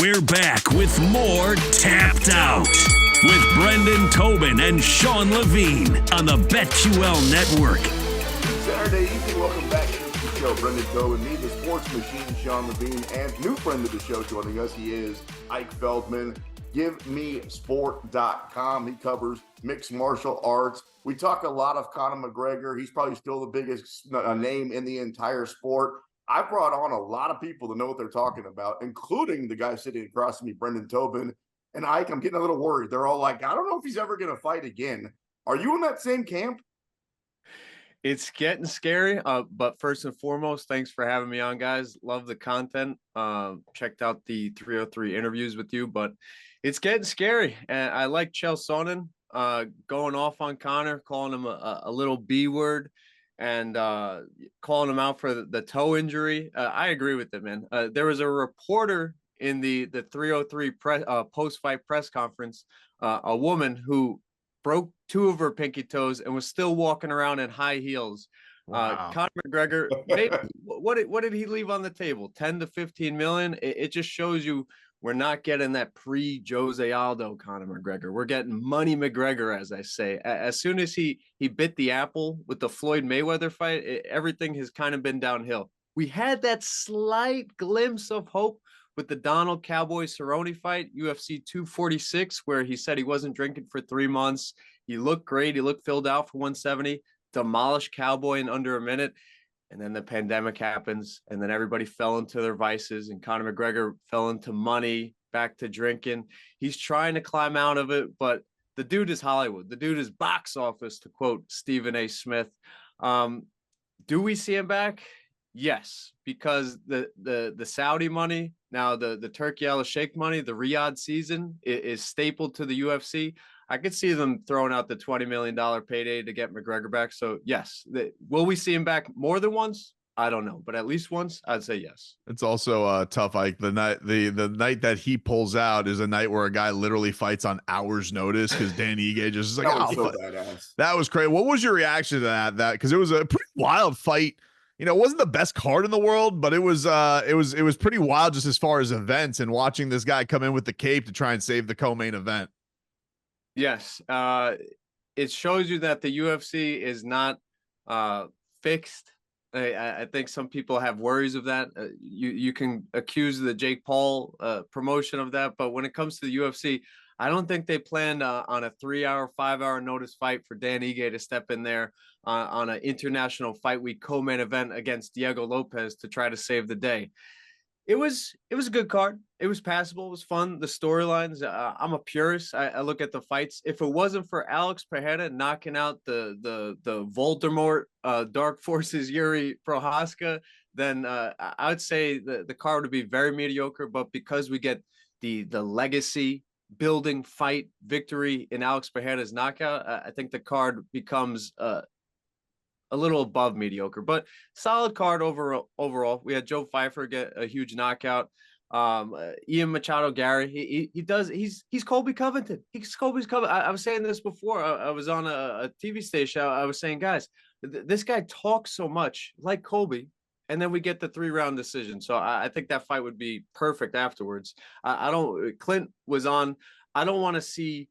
We're back with more Tapped Out with Brendan Tobin and Sean Levine on the BetQL Network. Saturday evening, welcome back to the show. Brendan Tobin, me, the sports machine, Sean Levine, and new friend of the show joining us. He is Ike Feldman, GiveMeSport.com. He covers mixed martial arts. We talk a lot of Conor McGregor. He's probably still the biggest name in the entire sport. I brought on a lot of people to know what they're talking about, including the guy sitting across from me, Brendan Tobin. And Ike, I'm getting a little worried. They're all like, I don't know if he's ever going to fight again. Are you in that same camp? It's getting scary. But first and foremost, thanks for having me on, guys. Love the content. Checked out the 303 interviews with you, but it's getting scary. And I like Chael Sonnen going off on Conor, calling him a little B word, and calling him out for the toe injury. I agree with it, man. There was a reporter in the 303 post-fight press conference, a woman who broke two of her pinky toes and was still walking around in high heels. Wow. Conor McGregor, maybe, what did he leave on the table? 10 to 15 million. It just shows you we're not getting that pre-Jose Aldo Conor McGregor. We're getting Money McGregor, as I say. As soon as he bit the apple with the Floyd Mayweather fight, everything has kind of been downhill. We had that slight glimpse of hope with the Donald Cowboy Cerrone fight, UFC 246, where he said he wasn't drinking for 3 months. He looked great. He looked filled out for 170, demolished Cowboy in under a minute. And then the pandemic happens, and then everybody fell into their vices, and Conor McGregor fell into money, back to drinking. He's trying to climb out of it, but the dude is Hollywood. The dude is box office, to quote Stephen A. Smith. Do we see him back? Yes, because the Saudi money, now the Turkey Al Sheikh money, the Riyadh season is stapled to the UFC. I could see them throwing out the $20 million payday to get McGregor back. So yes, will we see him back more than once? I don't know, but at least once, I'd say yes. It's also tough. Like the night that he pulls out is a night where a guy literally fights on hours notice because Dan Ige just is like, that was so badass. That was crazy. What was your reaction to that? Because it was a pretty wild fight. You know, it wasn't the best card in the world, but it was pretty wild just as far as events and watching this guy come in with the cape to try and save the co-main event. Yes, it shows you that the UFC is not fixed. I think some people have worries of that. You can accuse the Jake Paul promotion of that, but when it comes to the UFC, I don't think they planned on a 3-hour, 5-hour notice fight for Dan Ige to step in there on an international fight week co-main event against Diego Lopez to try to save the day. It was a good card. It was passable. It was fun. The storylines. I'm a purist. I look at the fights. If it wasn't for Alex Pereira knocking out the Voldemort Dark Forces Yuri Prohaska, then I would say the card would be very mediocre. But because we get the legacy building fight victory in Alex Pereira's knockout, I think the card becomes a little above mediocre, but solid card overall. We had Joe Pfeiffer get a huge knockout. Ian Machado Gary, he's Colby Covington. He's Colby's Covington. I was saying this before. I was on a TV station. I was saying, guys, this guy talks so much like Colby, and then we get the 3-round decision. So I think that fight would be perfect afterwards. Clint was on. I don't want to see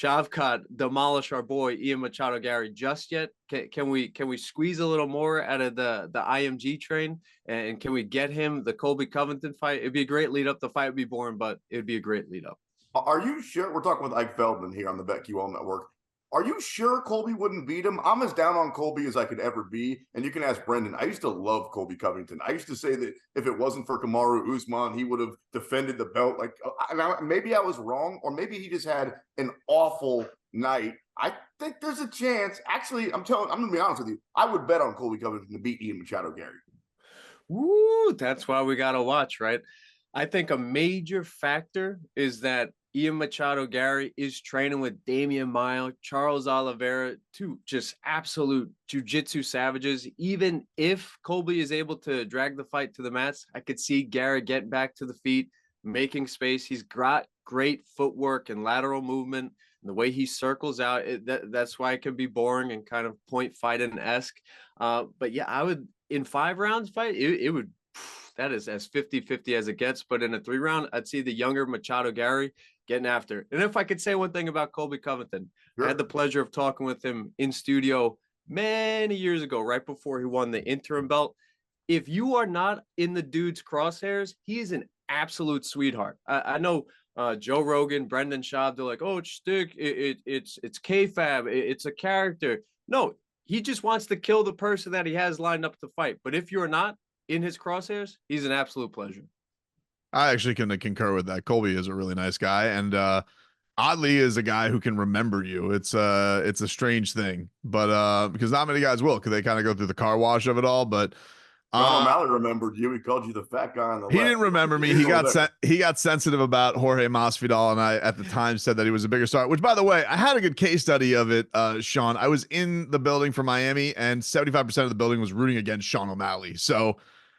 Shavkat demolish our boy Ian Machado Gary just yet. Can we squeeze a little more out of the IMG train, and can we get him the Colby Covington fight? It'd be a great lead up. The fight would be boring, but it'd be a great lead up. Are you sure? We're talking with Ike Feldman here on the BetQL Network. Are you sure Colby wouldn't beat him? I'm as down on Colby as I could ever be. And you can ask Brendan. I used to love Colby Covington. I used to say that if it wasn't for Kamaru Usman, he would have defended the belt. Like, maybe I was wrong, or maybe he just had an awful night. I think there's a chance. Actually, I'm going to be honest with you. I would bet on Colby Covington to beat Ian Machado Gary. Woo, that's why we got to watch, right? I think a major factor is that Ian Machado Gary is training with Damian Maia, Charles Oliveira, two just absolute jiu-jitsu savages. Even if Colby is able to drag the fight to the mats, I could see Gary getting back to the feet, making space. He's got great footwork and lateral movement. And the way he circles out, that's why it can be boring and kind of point fighting-esque. But yeah, I would, in 5 rounds fight, it would that is as 50-50 as it gets. But in a 3-round, I'd see the younger Machado Gary getting after it. And if I could say one thing about Colby Covington, I had the pleasure of talking with him in studio many years ago, right before he won the interim belt. If you are not in the dude's crosshairs, he is an absolute sweetheart. I know Joe Rogan, Brendan Schaub, they're like, oh, it's shtick, it's kayfabe, it's a character. No, he just wants to kill the person that he has lined up to fight. But if you're not in his crosshairs, he's an absolute pleasure. I actually can concur with that. Colby is a really nice guy, and oddly is a guy who can remember you. It's a strange thing, but because not many guys will, because they kind of go through the car wash of it all. But Sean O'Malley remembered you. He called you the fat guy on the left. He didn't remember me. He got sensitive about Jorge Masvidal, and I at the time said that he was a bigger star. Which, by the way, I had a good case study of it, Sean. I was in the building for Miami, and 75% of the building was rooting against Sean O'Malley. So,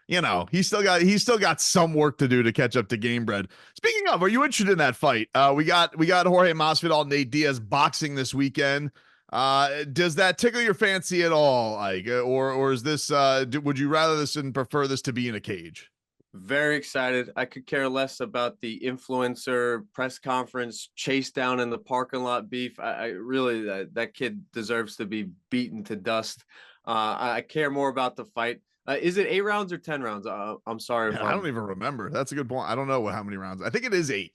you know, he's still got some work to do to catch up to Gamebred. Speaking of, are you interested in that fight? We got Jorge Masvidal, Nate Diaz boxing this weekend. Does that tickle your fancy at all, Ike? Or is this would you rather this and prefer this to be in a cage? Very excited. I could care less about the influencer press conference chase down in the parking lot beef. I really that kid deserves to be beaten to dust. I care more about the fight. Is it 8 rounds or 10 rounds? I'm sorry. Man, I don't even remember. That's a good point. I don't know how many rounds. I think it is 8.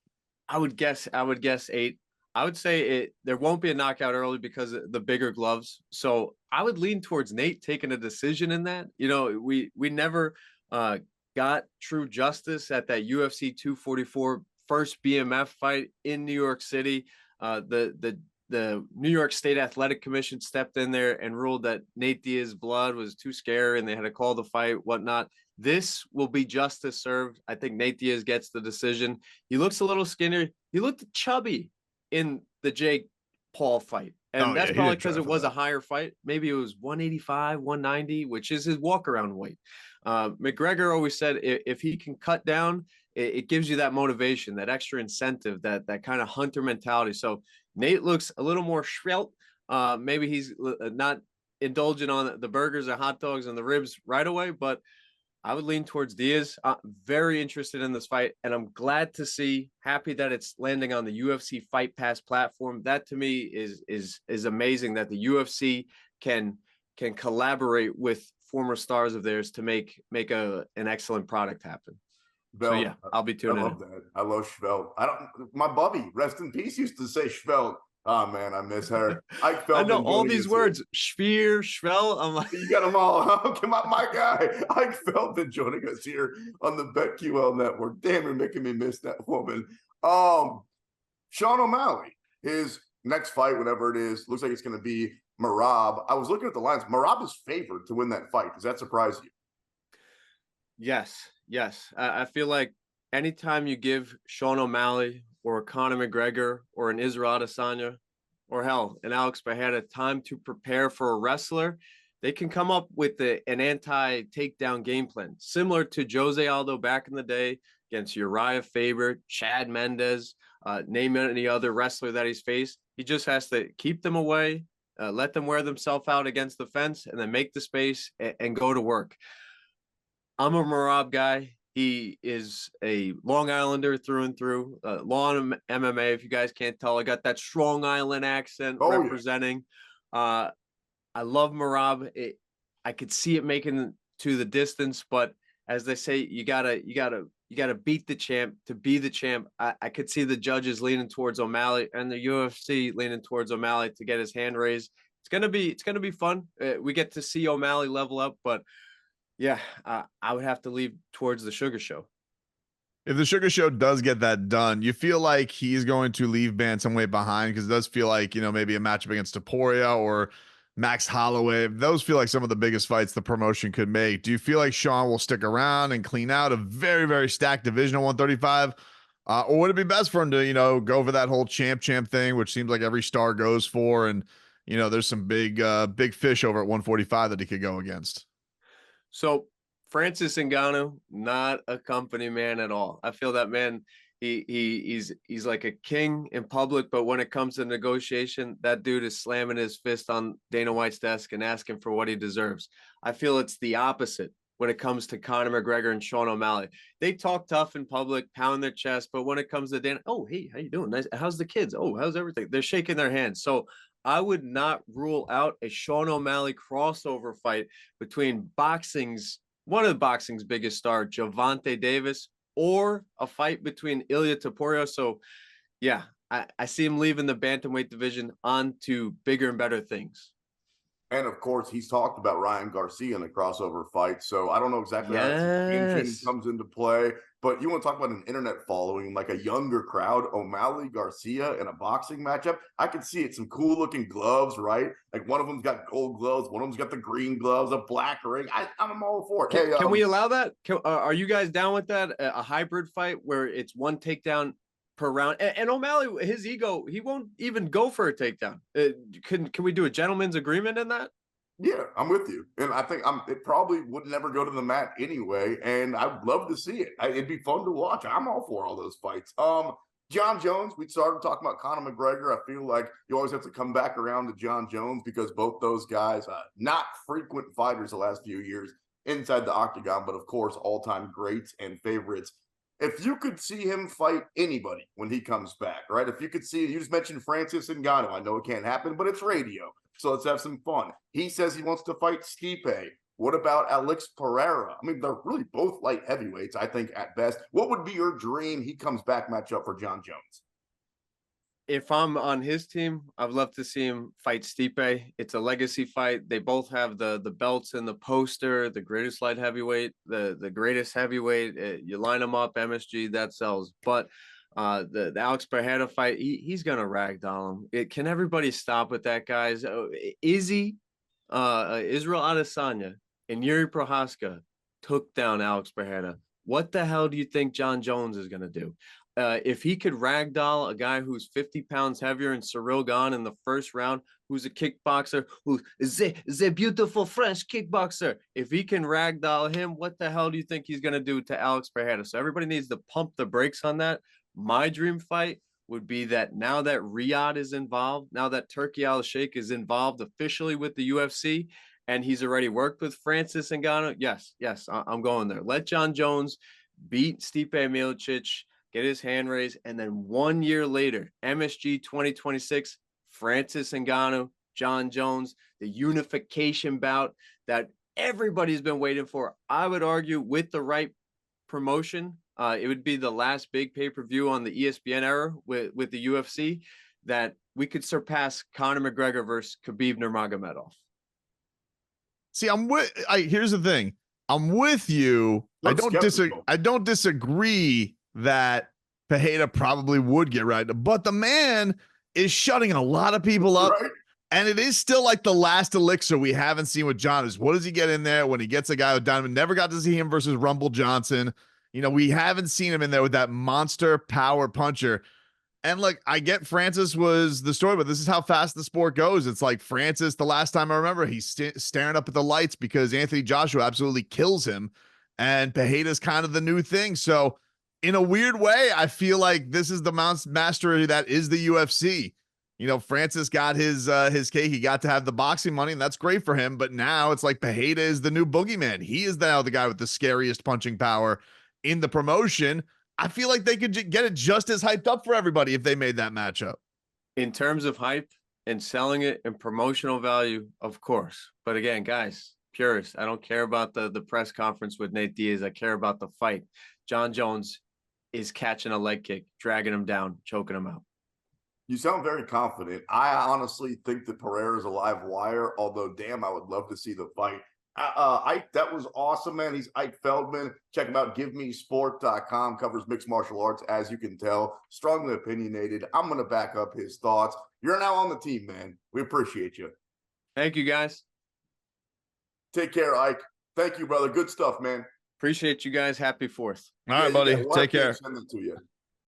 I would guess 8. I would say there won't be a knockout early because of the bigger gloves. So I would lean towards Nate taking a decision in that. You know, we never got true justice at that UFC 244 first BMF fight in New York City. The New York State Athletic Commission stepped in there and ruled that Nate Diaz's blood was too scary and they had to call the fight, whatnot. This will be justice served. I think Nate Diaz gets the decision. He looks a little skinnier. He looked chubby in the Jake Paul fight. And that's probably because it was a higher fight. Maybe it was 185, 190, which is his walk around weight. McGregor always said if he can cut down, it gives you that motivation, that extra incentive, that kind of hunter mentality. So Nate looks a little more svelte. Maybe he's not indulging on the burgers and hot dogs and the ribs right away, but I would lean towards Diaz. Very interested in this fight, and I'm glad to see, happy that it's landing on the UFC Fight Pass platform. That to me is amazing that the UFC can collaborate with former stars of theirs to make an excellent product happen. So yeah, I'll be tuning in. I love that. I love Schveld. My Bubby, rest in peace, used to say Schveld. Oh man, I miss her. Ike Feldman. I know all these words. Schvier, Schvel. I'm like, you got them all. Come on, my guy. Ike Feldman joining us here on the BetQL network. Damn, you're making me miss that woman. Sean O'Malley, his next fight, whatever it is, looks like it's going to be Merab. I was looking at the lines. Merab is favored to win that fight. Does that surprise you? Yes. I feel like anytime you give Sean O'Malley or Conor McGregor or an Israel Adesanya or hell, an Alex Pereira time to prepare for a wrestler, they can come up with an anti-takedown game plan, similar to Jose Aldo back in the day against Uriah Faber, Chad Mendes, name any other wrestler that he's faced. He just has to keep them away, let them wear themselves out against the fence, and then make the space and go to work. I'm a Merab guy. He is a Long Islander through and through. Law and MMA, if you guys can't tell, I got that Strong Island accent representing. Yeah. I love Merab. I could see it making to the distance, but as they say, you gotta beat the champ to be the champ. I could see the judges leaning towards O'Malley and the UFC leaning towards O'Malley to get his hand raised. It's gonna be fun. We get to see O'Malley level up, but yeah, I would have to leave towards the Sugar Show. If the Sugar Show does get that done, you feel like he's going to leave bantamweight behind, because it does feel like, you know, maybe a matchup against Topuria or Max Holloway. Those feel like some of the biggest fights the promotion could make. Do you feel like Sean will stick around and clean out a very, very stacked division at 135? Or would it be best for him to, you know, go for that whole champ thing, which seems like every star goes for, and, you know, there's some big fish over at 145 that he could go against? So Francis Ngannou, not a company man at all. I feel that man, he's like a king in public, but when it comes to negotiation, that dude is slamming his fist on Dana White's desk and asking for what he deserves. I feel it's the opposite when it comes to Conor McGregor and Sean O'Malley. They talk tough in public, pound their chest, but when it comes to Dan, oh, hey, how you doing? Nice. How's the kids? Oh, how's everything? They're shaking their hands. So I would not rule out a Sean O'Malley crossover fight between one of the boxing's biggest star, Gervonta Davis, or a fight between Ilia Topuria. So yeah, I see him leaving the bantamweight division on to bigger and better things. And of course, he's talked about Ryan Garcia in a crossover fight. So I don't know exactly how that engine comes into play, but you want to talk about an internet following, like a younger crowd, O'Malley, Garcia in a boxing matchup. I could see it. Some cool looking gloves, right? Like one of them's got gold gloves, one of them's got the green gloves, a black ring. I'm all for it. Can we allow that? Are you guys down with that? A hybrid fight where it's one takedown per round, and O'Malley, his ego, he won't even go for a takedown. Can we do a gentleman's agreement in that? Yeah, I'm with you, and I think it probably would never go to the mat anyway, and I'd love to see it. It'd be fun to watch. I'm all for all those fights. John Jones, we started talking about Conor McGregor. I feel like you always have to come back around to John Jones because both those guys, not frequent fighters the last few years inside the octagon, but of course, all-time greats and favorites. If you could see him fight anybody when he comes back, right? If you could see, you just mentioned Francis Ngannou. I know it can't happen, but it's radio. So let's have some fun. He says he wants to fight Stipe. What about Alex Pereira? I mean, they're really both light heavyweights, I think, at best. What would be your dream he comes back matchup for John Jones? If I'm on his team, I'd love to see him fight Stipe. It's a legacy fight. They both have the belts in the poster, the greatest light heavyweight, the greatest heavyweight. You line them up, MSG, that sells. But the Alex Pereira fight, he's gonna ragdoll him. Can everybody stop with that, guys? Izzy, Israel Adesanya and Yuri Prohaska took down Alex Pereira. What the hell do you think John Jones is gonna do? If he could ragdoll a guy who's 50 pounds heavier and Cyril Gane in the first round, who's a kickboxer, who is a beautiful French kickboxer, if he can ragdoll him, what the hell do you think he's going to do to Alex Pereira? So everybody needs to pump the brakes on that. My dream fight would be that now that Riyadh is involved, now that Turki Al-Sheikh is involved officially with the UFC, and he's already worked with Francis Ngannou, yes, I'm going there. Let John Jones beat Stipe Miocic, get his hand raised, and then 1 year later, MSG 2026, Francis Ngannou, John Jones, the unification bout that everybody's been waiting for. I would argue with the right promotion, it would be the last big pay-per-view on the ESPN era with the UFC that we could surpass Conor McGregor versus Khabib Nurmagomedov. See, here's the thing. I'm with you. I don't disagree that Pereira probably would get right, but the man is shutting a lot of people up, right? And it is still like the last elixir we haven't seen with John is what does he get in there when he gets a guy with Diamond? Never got to see him versus Rumble Johnson. You know, we haven't seen him in there with that monster power puncher. And look, I get Francis was the story, but this is how fast the sport goes. It's like Francis, the last time I remember, he's staring up at the lights because Anthony Joshua absolutely kills him. And Pereira's kind of the new thing. So in a weird way, I feel like this is the mastery that is the UFC. You know, Francis got his cake. He got to have the boxing money, and that's great for him. But now it's like Pereira is the new boogeyman. He is now the guy with the scariest punching power in the promotion. I feel like they could get it just as hyped up for everybody if they made that matchup. In terms of hype and selling it and promotional value, of course. But again, guys, purists, I don't care about the press conference with Nate Diaz. I care about the fight. John Jones is catching a leg kick, dragging him down, choking him out. You sound very confident. I honestly think that Pereira is a live wire, although, damn, I would love to see the fight. Ike, that was awesome, man. He's Ike Feldman. Check him out. GiveMeSport.com covers mixed martial arts, as you can tell. Strongly opinionated. I'm going to back up his thoughts. You're now on the team, man. We appreciate you. Thank you, guys. Take care, Ike. Thank you, brother. Good stuff, man. Appreciate you guys. Happy 4th. All right, buddy. Take care. Send them to you.